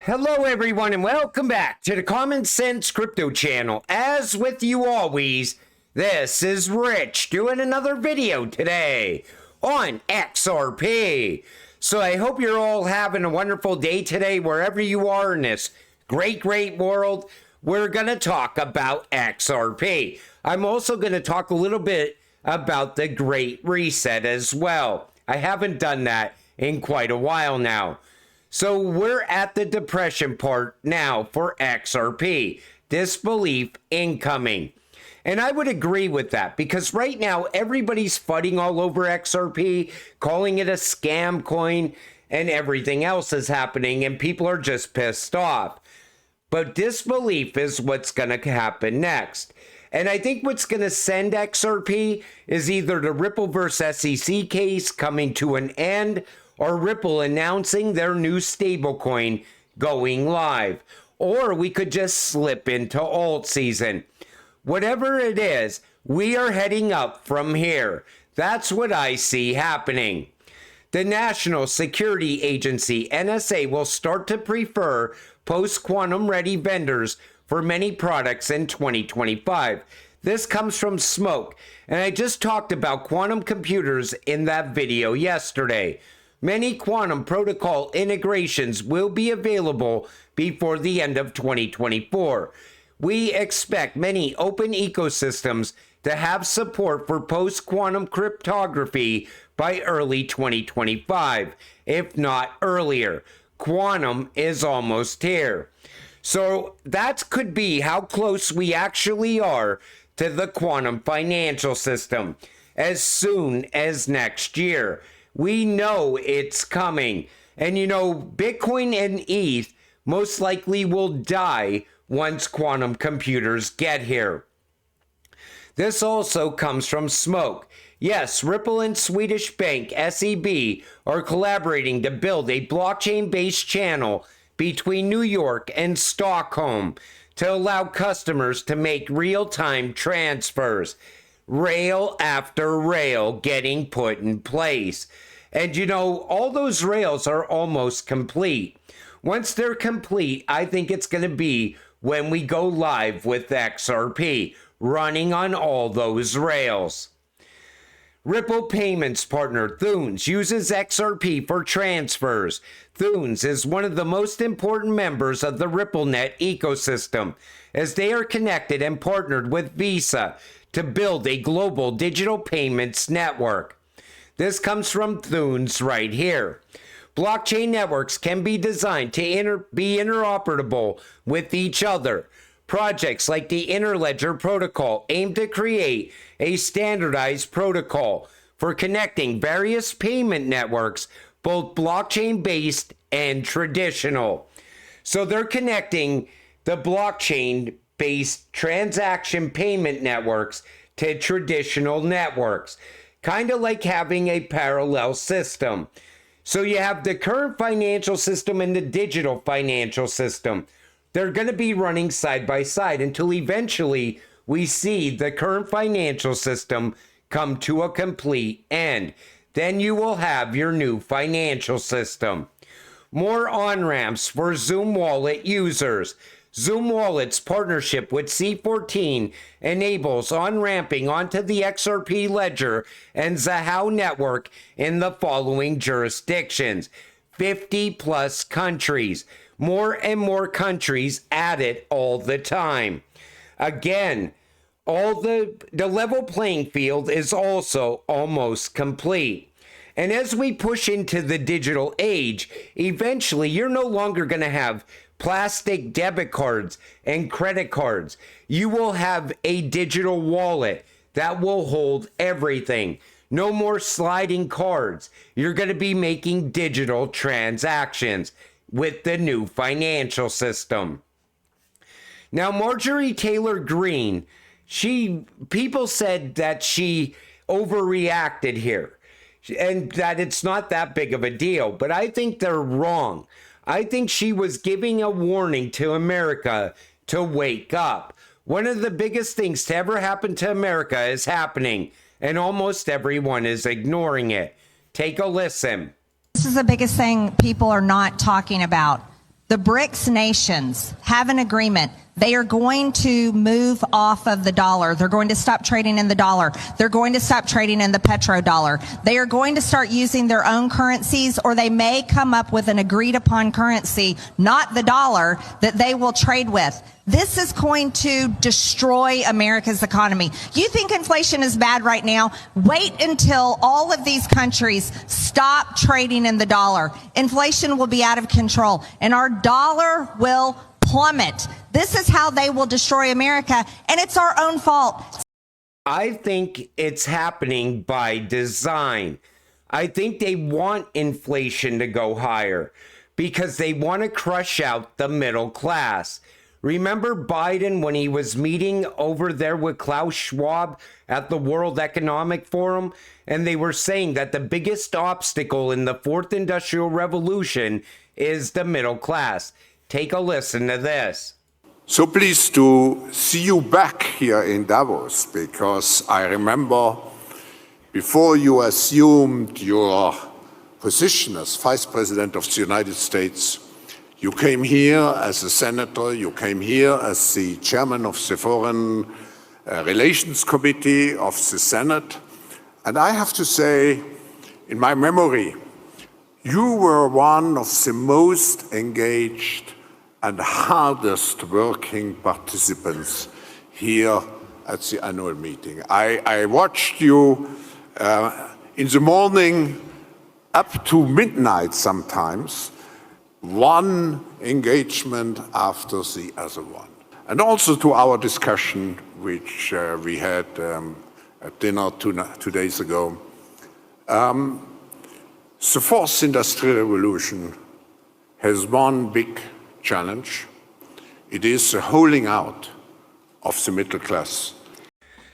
Hello everyone and welcome back to the Common Sense Crypto channel. As with you always, this is Rich doing another video today on XRP. So I hope you're all having a wonderful day today wherever you are in this great world. We're going to talk about XRP. I'm also going to talk a little bit about the Great Reset as well. I haven't done that in quite a while now. So we're at the depression part now for XRP, disbelief incoming. And I would agree with that because right now everybody's fighting all over XRP, calling it a scam coin, and everything else is happening and people are just pissed off. But disbelief is what's going to happen next. And I think what's going to send XRP is either the Ripple versus SEC case coming to an end or Ripple announcing their new stablecoin going live. Or we could just slip into alt season. Whatever it is, we are heading up from here. That's what I see happening. The National Security Agency, NSA, will start to prefer post-quantum ready vendors for many products in 2025. This comes from Smoke, and I just talked about quantum computers in that video yesterday. Many quantum protocol integrations will be available before the end of 2024. We expect many open ecosystems to have support for post-quantum cryptography by early 2025, if not earlier. Quantum is almost here. So that could be how close we actually are to the quantum financial system as soon as next year. We know it's coming. And you know, Bitcoin and ETH most likely will die once quantum computers get here. This also comes from Smoke. Yes, Ripple and Swedish bank SEB are collaborating to build a blockchain-based channel between New York and Stockholm to allow customers to make real-time transfers. Rail after rail getting put in place. And you know, all those rails are almost complete. Once they're complete, I think it's going to be when we go live with XRP, running on all those rails. Ripple payments partner Thunes uses XRP for transfers. Thunes is one of the most important members of the RippleNet ecosystem, as they are connected and partnered with Visa to build a global digital payments network. This comes from Thunes right here. Blockchain networks can be designed to be interoperable with each other. Projects like the Interledger protocol aim to create a standardized protocol for connecting various payment networks, both blockchain-based and traditional. So they're connecting the blockchain-based transaction payment networks to traditional networks, kind of like having a parallel system. So you have the current financial system and the digital financial system. They're going to be running side by side until eventually we see the current financial system come to a complete end. Then you will have your new financial system. More on-ramps for Zoom Wallet users. Zoom Wallet's partnership with C14 enables on-ramping onto the XRP ledger and Zahao network in the following jurisdictions. 50 plus countries. More and more countries added all the time. Again, all the level playing field is also almost complete. And as we push into the digital age, eventually you're no longer going to have plastic debit cards and credit cards. You will have a digital wallet that will hold everything. No more sliding cards. You're going to be making digital transactions with the new financial system. Now, Marjorie Taylor Greene, people said that she overreacted here and that it's not that big of a deal, but I think they're wrong. I think she was giving a warning to America to wake up. One of the biggest things to ever happen to America is happening, and almost everyone is ignoring it. Take a listen. This is the biggest thing people are not talking about. The BRICS nations have an agreement. They are going to move off of the dollar. They're going to stop trading in the dollar. They're going to stop trading in the petrodollar. They are going to start using their own currencies, or they may come up with an agreed upon currency, not the dollar, that they will trade with. This is going to destroy America's economy. You think inflation is bad right now? Wait until all of these countries stop trading in the dollar. Inflation will be out of control, and our dollar will plummet. This is how they will destroy America, and it's our own fault. I think it's happening by design. I think they want inflation to go higher because they want to crush out the middle class. Remember Biden when he was meeting over there with Klaus Schwab at the World Economic Forum? And they were saying that the biggest obstacle in the fourth industrial revolution is the middle class. Take a listen to this. So pleased to see you back here in Davos, because I remember before you assumed your position as Vice President of the United States, you came here as a senator, you came here as the chairman of the Foreign Relations Committee of the Senate. And I have to say, in my memory, you were one of the most engaged and hardest working participants here at the annual meeting. I watched you in the morning up to midnight sometimes, one engagement after the other one. And also to our discussion, which we had at dinner 2 days ago. The fourth industrial revolution has one big challenge. It is the holding out of the middle class.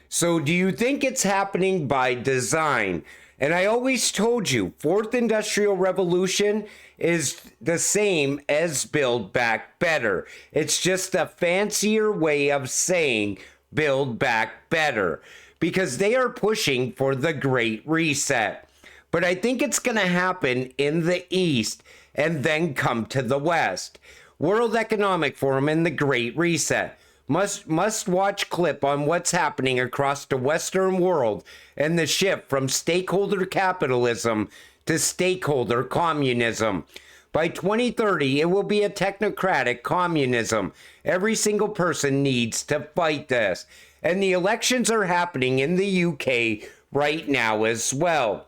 So do you think it's happening by design? And I always told you, fourth industrial revolution is the same as Build Back Better. It's just a fancier way of saying Build Back Better, because they are pushing for the Great Reset. But I think it's going to happen in the East and then come to the West. World Economic Forum and the Great Reset. Must watch clip on what's happening across the Western world and the shift from stakeholder capitalism to stakeholder communism. By 2030, it will be a technocratic communism. Every single person needs to fight this. And the elections are happening in the UK right now as well.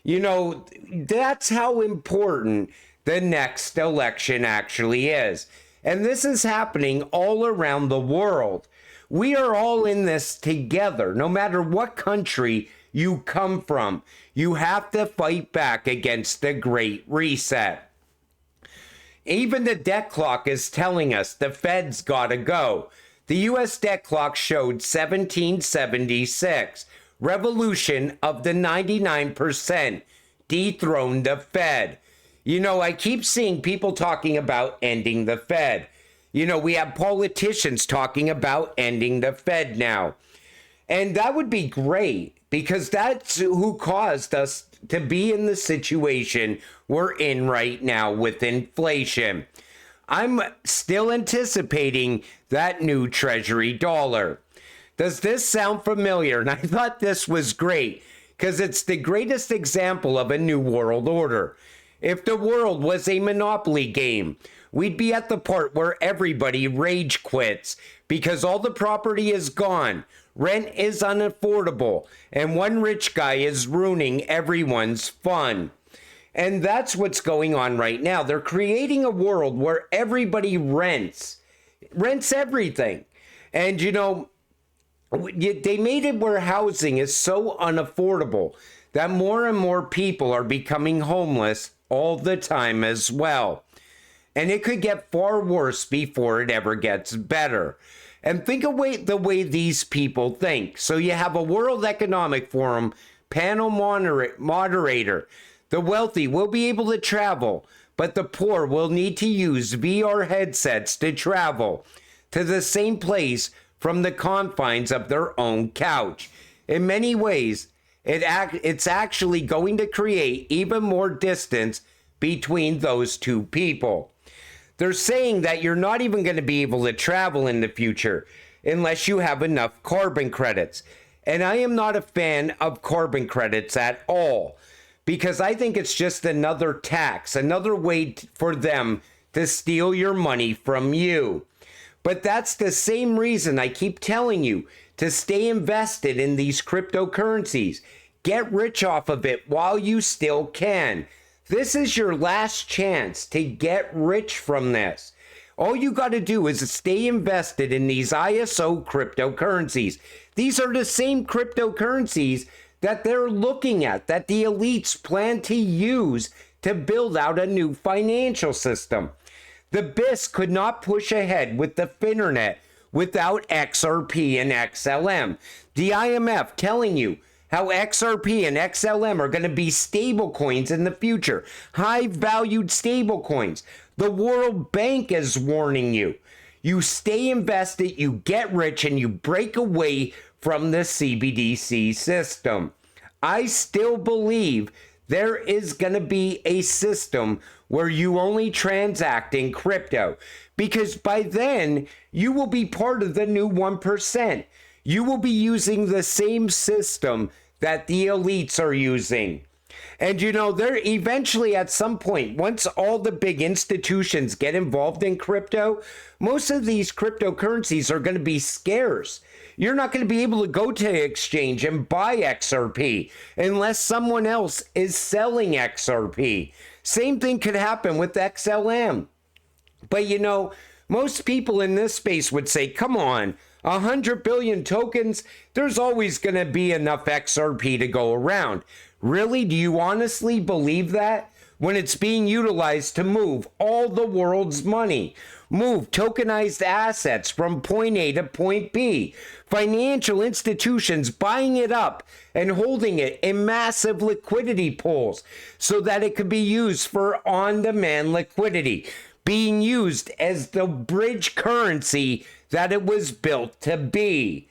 You know, that's how important the next election actually is. And this is happening all around the world. We are all in this together. No matter what country you come from, you have to fight back against the Great Reset. Even the debt clock is telling us the Fed's gotta go. The U.S. debt clock showed 1776. Revolution of the 99% dethroned the Fed. You know, I keep seeing people talking about ending the Fed. You know, we have politicians talking about ending the Fed now. And that would be great, because that's who caused us to be in the situation we're in right now with inflation. I'm still anticipating that new Treasury dollar. Does this sound familiar? And I thought this was great, because it's the greatest example of a new world order. If the world was a Monopoly game, we'd be at the part where everybody rage quits because all the property is gone, rent is unaffordable, and one rich guy is ruining everyone's fun. And that's what's going on right now. They're creating a world where everybody rents everything. And you know, they made it where housing is so unaffordable that more and more people are becoming homeless all the time as well. And it could get far worse before it ever gets better. And think of the way these people think. So you have a World Economic Forum panel moderator. The wealthy will be able to travel, but the poor will need to use VR headsets to travel to the same place from the confines of their own couch. In many ways, it's actually going to create even more distance between those two people. They're saying that you're not even going to be able to travel in the future unless you have enough carbon credits. And I am not a fan of carbon credits at all, because I think it's just another tax, another way for them to steal your money from you. But that's the same reason I keep telling you to stay invested in these cryptocurrencies. Get rich off of it while you still can. This is your last chance to get rich from this. All you got to do is stay invested in these ISO cryptocurrencies. These are the same cryptocurrencies that they're looking at, that the elites plan to use to build out a new financial system. The BIS could not push ahead with the Finternet without XRP and XLM. The IMF telling you how XRP and XLM are going to be stable coins in the future, high-valued stable coins. The World Bank is warning you. You stay invested, you get rich, and you break away from the CBDC system. I still believe there is going to be a system where you only transact in crypto, because by then you will be part of the new 1%. You will be using the same system that the elites are using. And you know, they're eventually at some point, once all the big institutions get involved in crypto, most of these cryptocurrencies are going to be scarce. You're not going to be able to go to the exchange and buy XRP unless someone else is selling XRP. Same thing could happen with XLM. But you know, most people in this space would say, come on, 100 billion tokens, there's always going to be enough XRP to go around. Really? Do you honestly believe that? When it's being utilized to move all the world's money, move tokenized assets from point A to point B, financial institutions buying it up and holding it in massive liquidity pools so that it could be used for on-demand liquidity, being used as the bridge currency that it was built to be.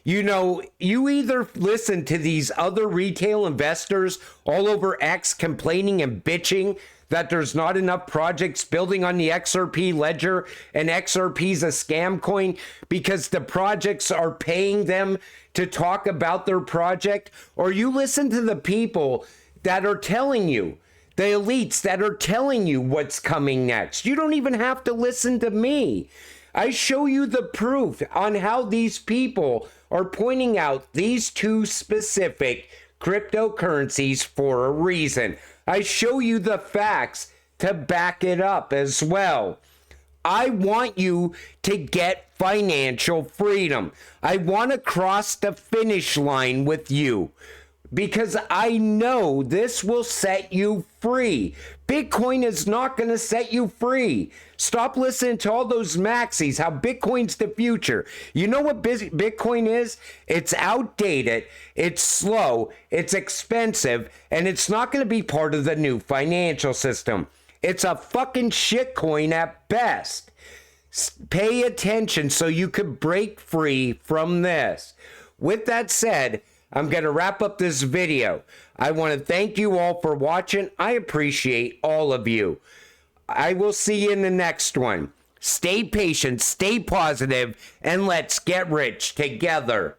You know, you either listen to these other retail investors all over X complaining and bitching that there's not enough projects building on the XRP ledger and XRP's a scam coin because the projects are paying them to talk about their project, or you listen to the people that are telling you, the elites that are telling you what's coming next. You don't even have to listen to me. I show you the proof on how these people are pointing out these two specific cryptocurrencies for a reason. I show you the facts to back it up as well. I want you to get financial freedom. I want to cross the finish line with you, because I know this will set you free. Bitcoin is not going to set you free. Stop listening to all those maxis, how Bitcoin's the future. You know what Bitcoin is? It's outdated, it's slow, it's expensive, and it's not going to be part of the new financial system. It's a fucking shitcoin at best. Pay attention so you could break free from this. With that said, I'm going to wrap up this video. I want to thank you all for watching. I appreciate all of you. I will see you in the next one. Stay patient, stay positive, and let's get rich together.